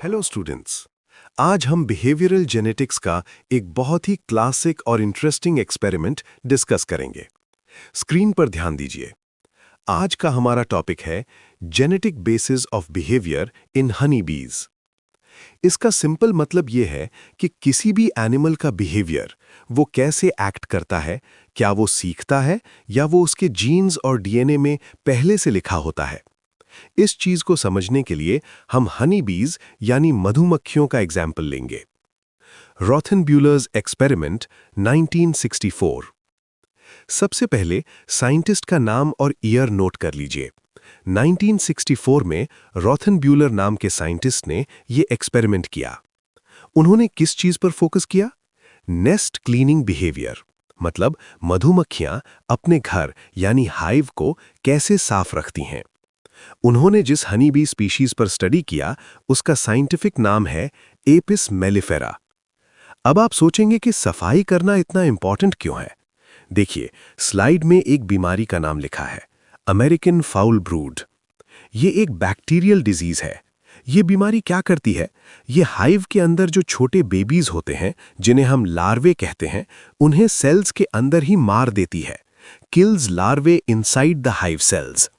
Hello students. आज हम behavioural genetics का एक बहुत ही क्लासिक और इंटरेस्टिंग एक्सपेरिमेंट डिस्कस करेंगे। स्क्रीन पर ध्यान दीजिए। आज का हमारा टॉपिक है genetic basis of behaviour in Honey बीज। इसका सिंपल मतलब ये है कि किसी भी एनिमल का बिहेवियर वो कैसे एक्ट करता है, क्या वो सीखता है या वो उसके जीन्स और डीएनए में पहले से लिखा होता है। इस चीज को समझने के लिए हम हनी बीज यानी मधुमक्खियों का एग्जाम्पल लेंगे। रॉथनब्यूलर्स एक्सपेरिमेंट 1964। सबसे पहले साइंटिस्ट का नाम और ईयर नोट कर लीजिए। 1964 में रॉथनब्यूलर नाम के साइंटिस्ट ने यह एक्सपेरिमेंट किया। उन्होंने किस चीज पर फोकस किया? नेस्ट क्लीनिंग बिहेवियर, मतलब मधुमक्खियां अपने घर यानी हाइव को कैसे साफ रखती हैं। उन्होंने जिस हनी बी स्पीशीज पर स्टडी किया उसका साइंटिफिक नाम है एपिस मेलिफेरा। अब आप सोचेंगे कि सफाई करना इतना इंपॉर्टेंट क्यों है। देखिए, स्लाइड में एक बीमारी का नाम लिखा है, अमेरिकन फाउल ब्रूड। ये एक बैक्टीरियल डिजीज है। ये बीमारी क्या करती है? ये हाइव के अंदर जो छोटे बेबीज होते हैं, जिन्हें हम लार्वे कहते हैं, उन्हें सेल्स के अंदर ही मार देती है। Kills larvae inside the hive cells.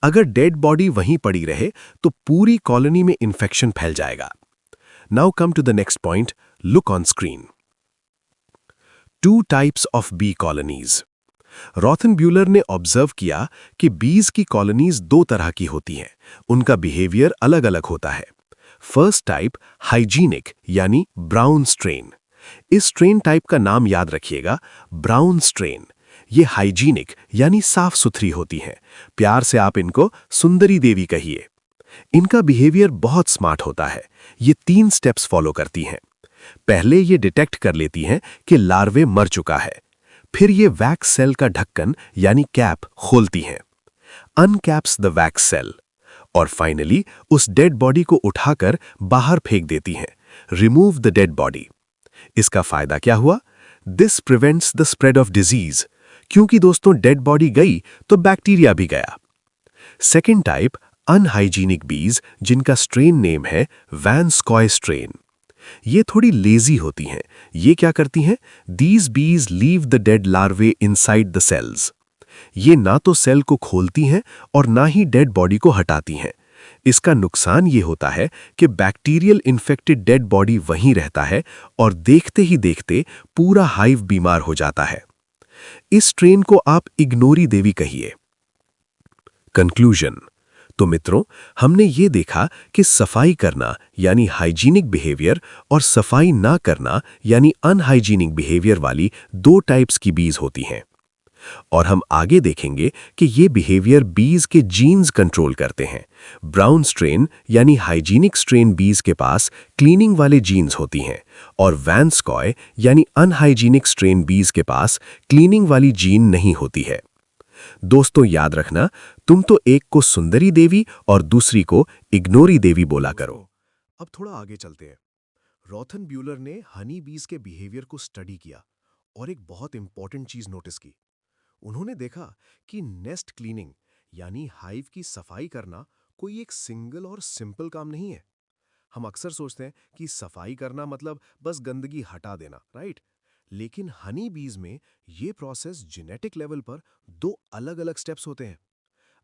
अगर डेड बॉडी वहीं पड़ी रहे तो पूरी कॉलोनी में इंफेक्शन फैल जाएगा। Now come to the next point, look on screen. 2 types of B colonies. Rothenbuhler ने ऑब्जर्व किया कि बीज की कॉलोनीज 2 तरह की होती हैं। उनका बिहेवियर अलग अलग होता है। फर्स्ट टाइप हाइजीनिक यानी ब्राउन स्ट्रेन। इस स्ट्रेन टाइप का नाम याद रखिएगा, ब्राउन स्ट्रेन। ये हाइजीनिक यानी साफ सुथरी होती हैं। प्यार से आप इनको सुंदरी देवी कहिए। इनका बिहेवियर बहुत स्मार्ट होता है। ये 3 स्टेप्स फॉलो करती हैं। पहले ये डिटेक्ट कर लेती हैं कि लार्वे मर चुका है। फिर ये वैक्स सेल का ढक्कन यानी कैप खोलती हैं, अनकैप्स द वैक्स सेल, और फाइनली उस डेड बॉडी को उठाकर बाहर फेंक देती हैं, रिमूव द डेड बॉडी। इसका फायदा क्या हुआ? This prevents the spread of disease, क्योंकि दोस्तों डेड बॉडी गई तो बैक्टीरिया भी गया। सेकेंड टाइप अनहाइजीनिक बीज, जिनका स्ट्रेन नेम है वैनस्कॉय स्ट्रेन। ये थोड़ी लेजी होती हैं। ये क्या करती हैं? These bees leave the dead larvae inside the cells. ये ना तो सेल को खोलती हैं और ना ही डेड बॉडी को हटाती हैं। इसका नुकसान ये होता है कि बैक्टीरियल इन्फेक्टेड डेड बॉडी वहीं रहता है और देखते ही देखते पूरा हाइव बीमार हो जाता है। इस स्ट्रेन को आप इग्नोरी देवी कहिए। कंक्लूजन। तो मित्रों, हमने ये देखा कि सफाई करना यानी हाइजीनिक बिहेवियर और सफाई ना करना यानी अनहाइजीनिक बिहेवियर वाली 2 टाइप्स की बीज होती हैं। और हम आगे देखेंगे कि ये बिहेवियर बीज के जीन्स कंट्रोल करते हैं। ब्राउन स्ट्रेन यानी हाइजीनिक स्ट्रेन बीज के पास क्लीनिंग वाले जीन्स होती हैं और वैनस्कॉय यानी अनहाइजीनिक स्ट्रेन बीज के पास क्लीनिंग वाली जीन नहीं होती है। दोस्तों याद रखना, तुम तो एक को सुंदरी देवी और दूसरी को इग्नोरी देवी बोला करो। अब थोड़ा आगे चलते हैं। रॉथनब्यूलर ने हनी बीज के बिहेवियर को स्टडी किया और एक बहुत इंपॉर्टेंट चीज नोटिस की। उन्होंने देखा कि नेस्ट क्लीनिंग यानी हाइव की सफाई करना कोई एक सिंगल और सिंपल काम नहीं है। हम अक्सर सोचते हैं कि सफाई करना मतलब बस गंदगी हटा देना, राइट? लेकिन हनी बीज में ये प्रोसेस जेनेटिक लेवल पर 2 अलग-अलग स्टेप्स होते हैं।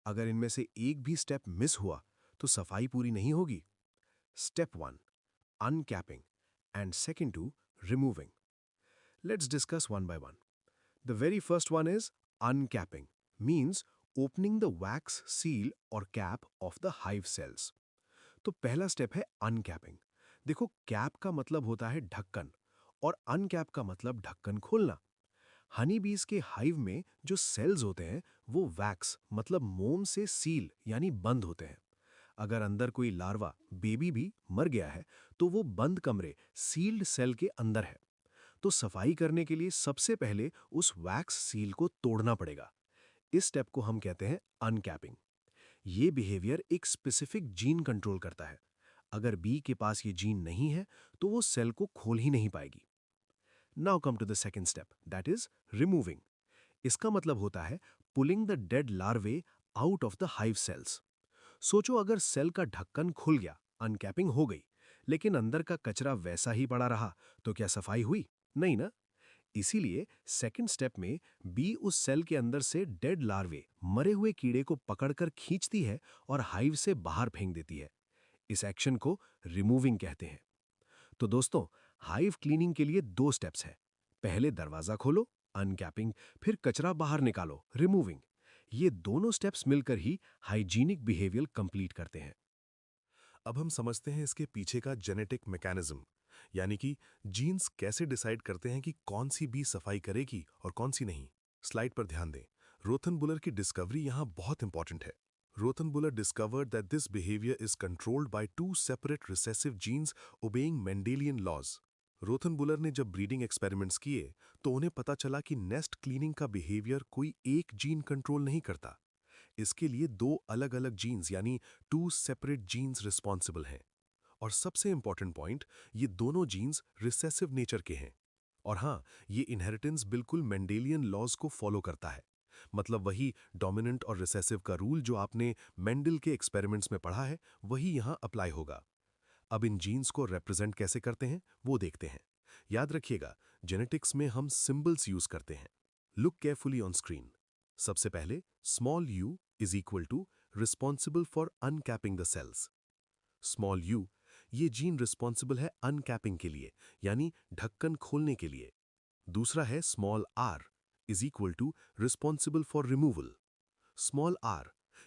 अगर इनमें से एक भी स्टेप मिस हुआ तो सफाई पूरी नहीं होगी। Step 1 uncapping and second 2 removing. Let's discuss one by one. The very first one is uncapping, means opening the wax seal or cap of the hive cells. तो पहला स्टेप है अनकैपिंग। देखो, कैप का मतलब होता है ढक्कन और अनकैप का मतलब ढक्कन खोलना। हनी बीज के हाइव में जो सेल्स होते हैं वो वैक्स मतलब मोम से सील यानी बंद होते हैं। अगर अंदर कोई लार्वा बेबी भी मर गया है तो वो बंद कमरे सील्ड सेल के अंदर है। तो सफाई करने के लिए सबसे पहले उस वैक्स सील को तोड़ना पड़ेगा। इस स्टेप को हम कहते हैं अनकैपिंग। ये बिहेवियर एक स्पेसिफिक जीन कंट्रोल करता है। अगर बी के पास ये जीन नहीं है तो वो सेल को खोल ही नहीं पाएगी। Now come to the second step, that is removing. इसका मतलब होता है pulling the dead larvae out of the hive cells. सोचो, अगर सेल का ढक्कन खुल गया, अनकैपिंग हो गई, लेकिन अंदर का कचरा वैसा ही पड़ा रहा तो क्या सफाई हुई? नहीं ना। इसीलिए सेकंड स्टेप में बी उस सेल के अंदर से डेड लार्वे, मरे हुए कीड़े को पकड़कर खींचती है और हाइव से बाहर फेंक देती है। इस एक्शन को रिमूविंग कहते हैं। तो दोस्तों, हाइव क्लीनिंग के लिए 2 स्टेप्स हैं। पहले दरवाजा खोलो, अनकैपिंग, फिर कचरा बाहर निकालो, रिमूविंग। ये दोनों स्टेप्स मिलकर ही हाइजीनिक बिहेवियर कंप्लीट करते हैं। अब हम समझते हैं इसके पीछे का जेनेटिक मैकेनिज्म, यानी कि जीन्स कैसे डिसाइड करते हैं कि कौन सी बी सफाई करेगी और कौन सी नहीं। स्लाइड पर ध्यान दें। रोथनबुलर की डिस्कवरी यहाँ बहुत इंपॉर्टेंट है। Rothenbuhler discovered that this behaviour is controlled by 2 separate recessive genes obeying Mendelian laws. Rothenbuhler ने जब ब्रीडिंग एक्सपेरिमेंट्स किए तो उन्हें पता चला कि नेस्ट क्लीनिंग का बिहेवियर कोई एक जीन कंट्रोल नहीं करता। इसके लिए 2 अलग-अलग जीन्स यानी 2 सेपरेट जीन्स रिस्पॉन्सिबल हैं। और सबसे इंपॉर्टेंट पॉइंट, ये दोनों जीन्स रिसेसिव नेचर के हैं। और हाँ, ये इनहेरिटेंस बिल्कुल मेंडेलियन लॉज को फॉलो करता है। मतलब वही डोमिनेंट और रिसेसिव का रूल जो आपने मेंडल के एक्सपेरिमेंट्स में पढ़ा है, वही यहाँ अप्लाई होगा। अब इन जीन्स को रिप्रेजेंट कैसे करते हैं वो देखते हैं। याद रखिएगा, जेनेटिक्स में हम सिंबल्स यूज करते हैं। Look carefully on screen. सबसे पहले small u is equal to responsible for uncapping the cells. Small u, ये जीन रिस्पॉन्सिबल है अनकैपिंग के लिए, यानी ढक्कन खोलने के लिए। दूसरा है small r is equal to responsible for removal. Small r,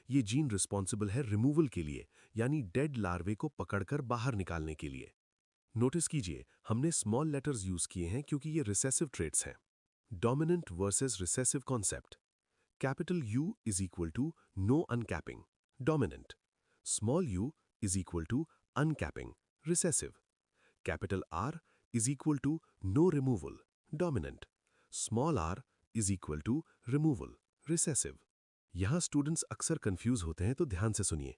ये जीन रिस्पॉन्सिबल है रिमूवल के लिए, यानी डेड लार्वे को पकड़कर बाहर निकालने के लिए। नोटिस कीजिए, हमने स्मॉल लेटर्स यूज किए हैं क्योंकि ये रिसेसिव ट्रेट्स हैं। Dominant versus recessive concept. Capital U is equal to no uncapping, dominant. Small u is equal to uncapping, recessive. Capital R is equal to no removal, dominant. Small r is equal to removal, recessive. यहाँ students अक्सर confuse होते हैं, तो ध्यान से सुनिए।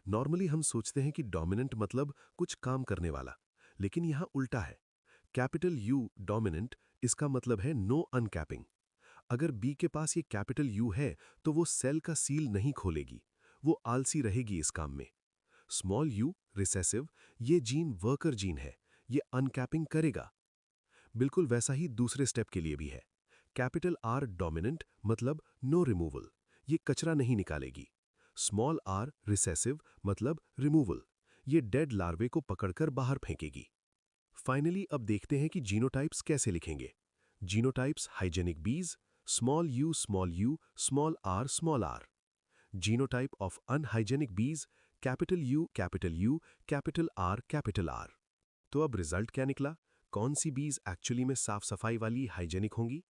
Normally हम सोचते हैं कि डोमिनेंट मतलब कुछ काम करने वाला, लेकिन यहाँ उल्टा है। कैपिटल U डोमिनेंट, इसका मतलब है नो अनकैपिंग। अगर बी के पास ये कैपिटल U है तो वो सेल का सील नहीं खोलेगी, वो आलसी रहेगी इस काम में। स्मॉल u रिसेसिव, ये जीन वर्कर जीन है, ये अनकैपिंग करेगा। बिल्कुल वैसा ही दूसरे स्टेप के लिए भी है। कैपिटल R डोमिनेंट मतलब नो रिमूवल, ये कचरा नहीं निकालेगी। स्मॉल r रिसेसिव मतलब रिमूवल, ये डेड लार्वे को पकड़कर बाहर फेंकेगी। फाइनली अब देखते हैं कि जीनोटाइप्स कैसे लिखेंगे। जीनोटाइप्स हाइजेनिक बीज, small u, small r. Genotype of unhygienic bees, capital U, capital R. तो अब रिजल्ट क्या निकला? कौन सी बीज एक्चुअली में साफ सफाई वाली हाइजेनिक होंगी?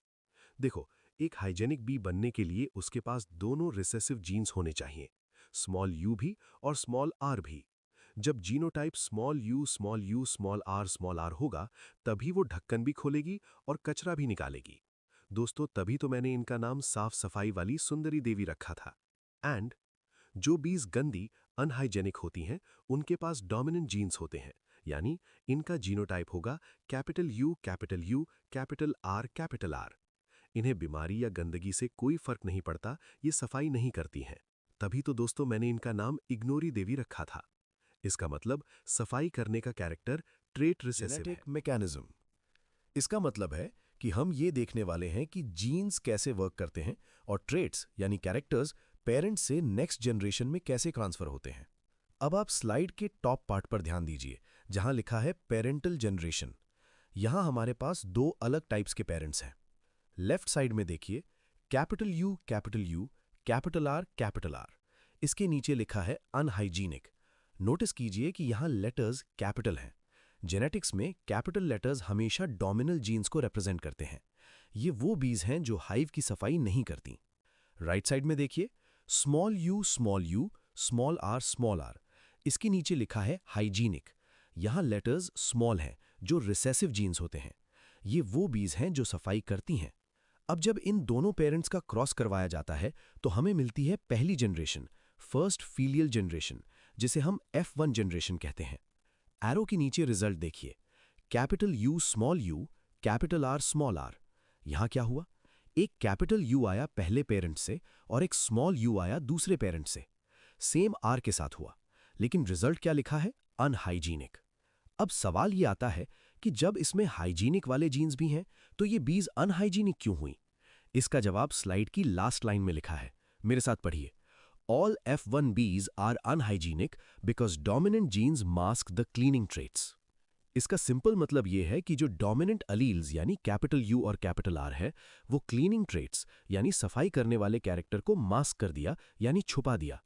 देखो, एक हाइजेनिक बी बनने के लिए उसके पास दोनों रिसेसिव जीन्स होने चाहिए, स्मॉल u भी और स्मॉल r भी। जब genotype small u, small r होगा, तभी वो ढक्कन भी खोलेगी और कचरा भी निकालेगी। दोस्तों, तभी तो मैंने इनका नाम साफ सफाई वाली सुंदरी देवी रखा था। एंड जो बीज गंदी अनहाइजेनिक होती हैं, उनके पास डोमिनेंट जीन्स होते हैं, यानी इनका जीनोटाइप होगा कैपिटल U, कैपिटल R। इन्हें बीमारी या गंदगी से कोई फर्क नहीं पड़ता, ये सफाई नहीं करती हैं। तभी तो दोस्तों मैंने इनका नाम इग्नोरी देवी रखा था। इसका मतलब सफाई करने का कैरेक्टर ट्रेट रिसेसिव है। मैकेनिज्म, इसका मतलब है कि हम ये देखने वाले हैं कि जीन्स कैसे वर्क करते हैं और ट्रेट्स यानी कैरेक्टर्स पेरेंट से नेक्स्ट जनरेशन में कैसे ट्रांसफर होते हैं। अब आप स्लाइड के टॉप पार्ट पर ध्यान दीजिए, जहां लिखा है पेरेंटल जनरेशन। यहां हमारे पास 2 अलग टाइप्स के पेरेंट्स हैं। लेफ्ट साइड में देखिए, कैपिटल U, कैपिटल R। इसके नीचे लिखा है अनहाइजीनिक। नोटिस कीजिए कि यहां लेटर्स कैपिटल हैं। जेनेटिक्स में कैपिटल लेटर्स हमेशा डोमिनल जीन्स को रिप्रेजेंट करते हैं। ये वो बीज हैं जो हाइव की सफाई नहीं करती। राइट साइड में देखिए, स्मॉल u, स्मॉल r। इसके नीचे लिखा है हाइजीनिक। यहां लेटर्स स्मॉल हैं जो रिसेसिव जीन्स होते हैं। ये वो बीज हैं जो सफाई करती हैं। अब जब इन दोनों पेरेंट्स का क्रॉस करवाया जाता है तो हमें मिलती है पहली जनरेशन, फर्स्ट फीलियल जनरेशन, जिसे हम F1 जनरेशन कहते हैं। एरो के नीचे रिजल्ट देखिए, कैपिटल U, कैपिटल R। यहां क्या हुआ? एक कैपिटल U आया पहले पेरेंट से और एक स्मॉल u आया दूसरे पेरेंट से। सेम R के साथ हुआ, लेकिन रिजल्ट क्या लिखा है? अनहाइजीनिक। अब सवाल ये आता है कि जब इसमें हाइजीनिक वाले जीन्स भी हैं तो ये बीज अनहाइजीनिक क्यों हुई? इसका जवाब स्लाइड की लास्ट लाइन में लिखा है, मेरे साथ पढ़िए। All F1Bs are unhygienic because dominant genes mask the cleaning traits. इसका सिंपल मतलब ये है कि जो डोमिनेंट अलील्स यानी कैपिटल यू और कैपिटल आर है वो क्लीनिंग ट्रेट्स यानी सफाई करने वाले कैरेक्टर को मास्क कर दिया यानी छुपा दिया।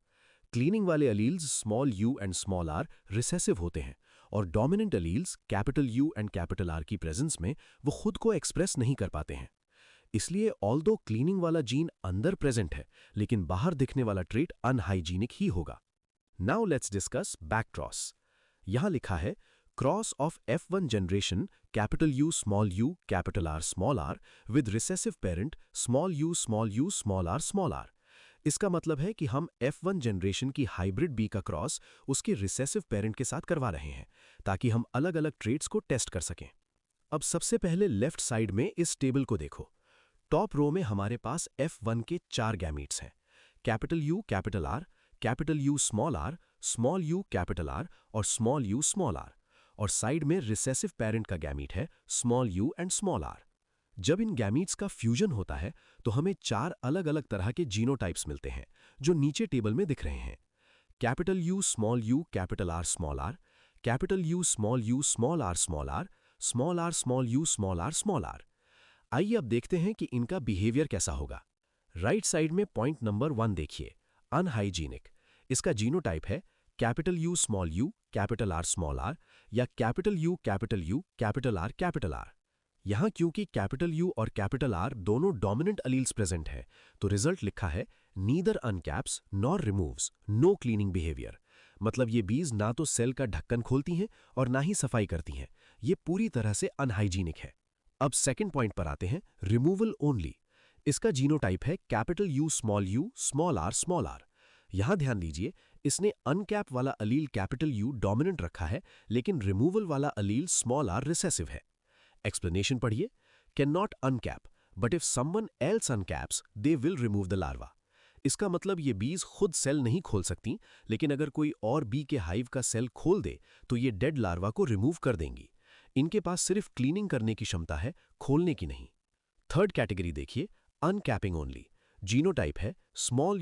क्लीनिंग वाले alleles small U and small R recessive होते हैं और dominant alleles capital U and capital R की प्रेजेंस में वो खुद को एक्सप्रेस नहीं कर पाते हैं। इसलिए ऑल्दो क्लीनिंग वाला जीन अंदर प्रेजेंट है लेकिन बाहर दिखने वाला ट्रेट अनहाइजीनिक ही होगा। Now let's discuss back cross. यहां लिखा है cross of F1 generation capital U capital R small R with recessive parent small U small R. इसका मतलब है कि हम F1 जनरेशन की हाइब्रिड बी का क्रॉस उसके रिसेसिव पेरेंट के साथ करवा रहे हैं ताकि हम अलग अलग ट्रेट्स को टेस्ट कर सकें। अब सबसे पहले लेफ्ट साइड में इस टेबल को देखो। टॉप रो में हमारे पास F1 के 4 गैमीट्स हैं, capital U small U capital R और स्मॉल यू स्मॉल आर, और साइड में रिसेसिव पेरेंट का गैमीट है small U and small R. जब इन गैमीट्स का फ्यूजन होता है तो हमें 4 अलग अलग तरह के जीनोटाइप्स मिलते हैं जो नीचे टेबल में दिख रहे हैं। Capital U capital R small R, capital U small R small R, small R small R. आइए अब देखते हैं कि इनका बिहेवियर कैसा होगा। राइट साइड में पॉइंट नंबर 1 देखिए, अनहाइजीनिक। इसका जीनोटाइप है capital U capital R small R या कैपिटल यू कैपिटल आर। यहां क्योंकि कैपिटल यू और कैपिटल आर दोनों डोमिनेंट अलील्स प्रेजेंट है तो रिजल्ट लिखा है neither uncaps nor removes, no cleaning behaviour. मतलब ये बीज ना तो सेल का ढक्कन खोलती हैं और ना ही सफाई करती हैं, ये पूरी तरह से अनहाइजीनिक है। अब सेकंड पॉइंट पर आते हैं, रिमूवल ओनली। इसका जीनोटाइप है कैपिटल यू स्मॉल आर। यहां ध्यान दीजिए, इसने अनकैप वाला अलील कैपिटल यू डोमिनेंट रखा है लेकिन रिमूवल वाला अलील स्मॉल आर रिसेसिव है। एक्सप्लेनेशन पढ़िए, can not uncap but if someone else uncaps they will remove the larva. इसका मतलब ये बीज खुद सेल नहीं खोल सकती, लेकिन अगर कोई और बी के हाइव का सेल खोल दे तो ये डेड लार्वा को रिमूव कर देंगी। इनके पास सिर्फ क्लीनिंग करने की क्षमता है, खोलने की नहीं। थर्ड कैटेगरी देखिए, अनकैपिंग ओनली। जीनोटाइप है small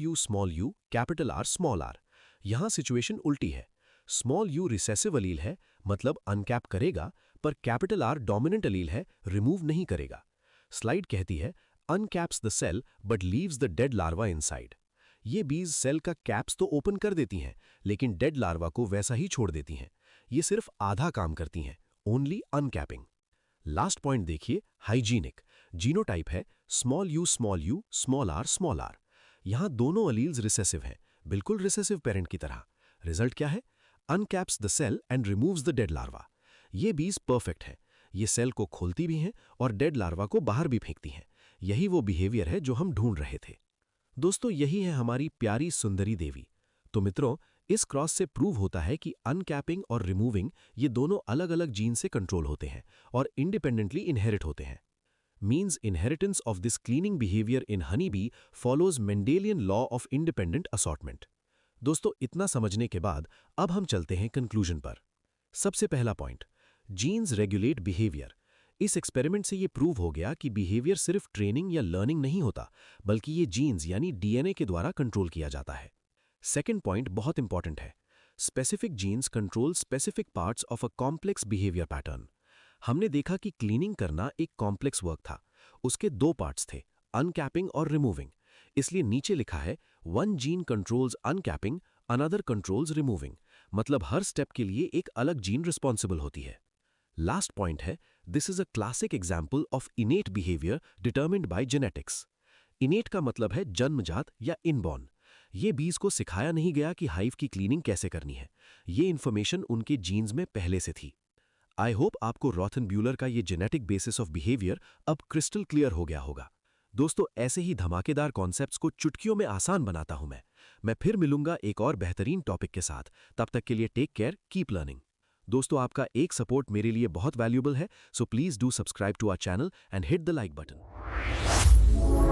U capital R small R. यहां सिचुएशन उल्टी है, स्मॉल यू रिसेसिव अलील है मतलब अनकैप करेगा, पर कैपिटल आर डोमिनेंट अलील है, रिमूव नहीं करेगा। स्लाइड कहती है uncaps the cell but leaves the dead larva inside. ये बीज सेल का कैप्स तो ओपन कर देती हैं लेकिन डेड लार्वा को वैसा ही छोड़ देती हैं। ये सिर्फ आधा काम करती हैं, ओनली अनकैपिंग। लास्ट पॉइंट देखिए, हाइजीनिक। जीनोटाइप है स्मॉल यू स्मॉल आर। यहां दोनों अलील्स रिसेसिव हैं, बिल्कुल रिसेसिव पेरेंट की तरह। रिजल्ट क्या है? Uncaps the cell and removes the dead larva. ये बीज परफेक्ट है, ये सेल को खोलती भी हैं और डेड लार्वा को बाहर भी फेंकती हैं। यही वो बिहेवियर है जो हम ढूंढ रहे थे। दोस्तों, यही है हमारी प्यारी सुंदरी देवी। तो मित्रों, इस क्रॉस से प्रूव होता है कि अनकैपिंग और रिमूविंग ये दोनों अलग अलग जीन से कंट्रोल होते हैं और इंडिपेंडेंटली इनहेरिट होते हैं। Means inheritance of this cleaning behaviour in honey bee follows Mendelian law of independent assortment. दोस्तों, इतना समझने के बाद अब हम चलते हैं कंक्लूजन पर। सबसे पहला पॉइंट, जीन्स रेगुलेट बिहेवियर। इस एक्सपेरिमेंट से ये प्रूव हो गया कि बिहेवियर सिर्फ ट्रेनिंग या लर्निंग नहीं होता, बल्कि ये जीन्स यानी डीएनए के द्वारा कंट्रोल किया जाता है। सेकेंड पॉइंट बहुत इंपॉर्टेंट है, specific jeans control specific parts of a complex behaviour pattern. हमने देखा कि क्लीनिंग करना एक कॉम्प्लेक्स वर्क था, उसके 2 पार्ट्स थे, अनकैपिंग और रिमूविंग। इसलिए नीचे लिखा है one gene controls uncapping, another controls removing. मतलब हर स्टेप के लिए एक अलग जीन रिस्पॉन्सिबल होती है। लास्ट पॉइंट है, this is a classic example of innate behaviour determined by genetics. Innate का मतलब है जन्मजात या इनबॉर्न। ये बीज को सिखाया नहीं गया कि हाइव की क्लीनिंग कैसे करनी है, ये इन्फॉर्मेशन उनके जीन्स में पहले से थी। आई होप आपको रॉथन ब्यूलर का ये जेनेटिक बेसिस ऑफ बिहेवियर अब क्रिस्टल क्लियर हो गया होगा। दोस्तों, ऐसे ही धमाकेदार कॉन्सेप्ट्स को चुटकियों में आसान बनाता हूं मैं फिर मिलूंगा एक और बेहतरीन टॉपिक के साथ। तब तक के लिए टेक केयर, कीप लर्निंग। दोस्तों, आपका एक सपोर्ट मेरे लिए बहुत वैल्यूएबल है, so please do subscribe to our channel and hit the like button.